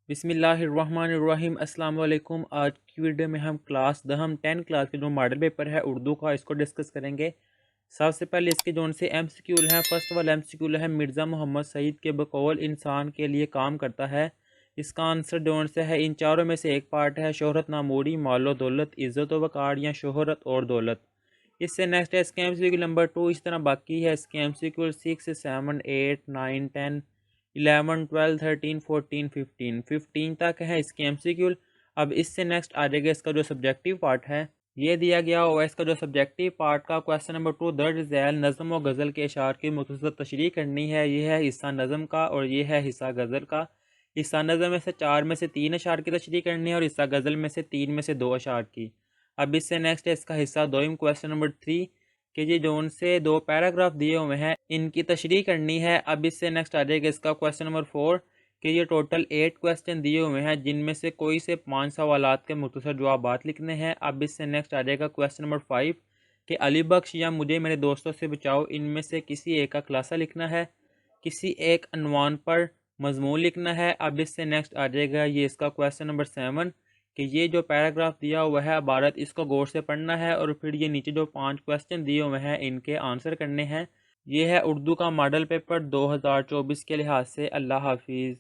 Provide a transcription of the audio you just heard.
بسم اللہ الرحمن الرحیم۔ السلام علیکم۔ آج کی ویڈیو میں ہم کلاس 10 کلاس کے جو ماڈل پیپر ہے اردو کا، اس کو ڈسکس کریں گے۔ سب سے پہلے اس کے جون سے ایم سی کیو ہیں۔ فرسٹ والا ایم سی کیو ہے، مرزا محمد سعید کے بقول انسان کے لیے کام کرتا ہے۔ اس کا آنسر جون سے ہے ان چاروں میں سے ایک پارٹ ہے، شہرت ناموری، مال و دولت، عزت و وقار یا شہرت اور دولت۔ اس سے نیکسٹ ہے اس کے ایم سی کیو نمبر 2۔ اس طرح باقی ہے اس کے ایم سی کیو 6 7 8 9 10 11 12 13 14 15 تک ہے اس کے ایم سی کیو۔ اب اس سے نیکسٹ آ جائے گا اس کا جو سبجیکٹیو پارٹ ہے، یہ دیا گیا ہوا اس کا جو سبجیکٹیو پارٹ کا کویسچن نمبر 2 درج ذیل نظم و غزل کے اشعار کی مختصر تشریح کرنی ہے۔ یہ ہے حصہ نظم کا اور یہ ہے حصہ غزل کا۔ حصہ نظم میں سے 4 میں سے 3 اشعار کی تشریح کرنی ہے اور حصہ غزل میں سے 3 میں سے 2 اشعار کی۔ اب اس سے نیکسٹ ہے اس کا حصہ دوئم کویسچن نمبر 3 کہ یہ جون سے 2 پیراگراف دیے ہوئے ہیں، ان کی تشریح کرنی ہے۔ اب اس سے نیکسٹ آ جائے گا اس کا کویسچن نمبر 4 کہ یہ ٹوٹل 8 کویسچن دیے ہوئے ہیں، جن میں سے کوئی سے 5 سوالات کے مختصر جوابات لکھنے ہیں۔ اب اس سے نیکسٹ آ جائے گا کویسچن نمبر 5 کہ علی بخش یا مجھے میرے دوستوں سے بچاؤ، ان میں سے کسی ایک کا خلاصہ لکھنا ہے، کسی ایک عنوان پر مضمون لکھنا ہے۔ اب اس سے نیکسٹ آ جائے گا یہ اس کا کویسچن نمبر 7 کہ یہ جو پیراگراف دیا ہوا ہے عبارت، اس کو غور سے پڑھنا ہے اور پھر یہ نیچے جو 5 کویسچن دیے ہوئے ہیں ان کے آنسر کرنے ہیں۔ یہ ہے اردو کا ماڈل پیپر 2024 کے لحاظ سے۔ اللہ حافظ۔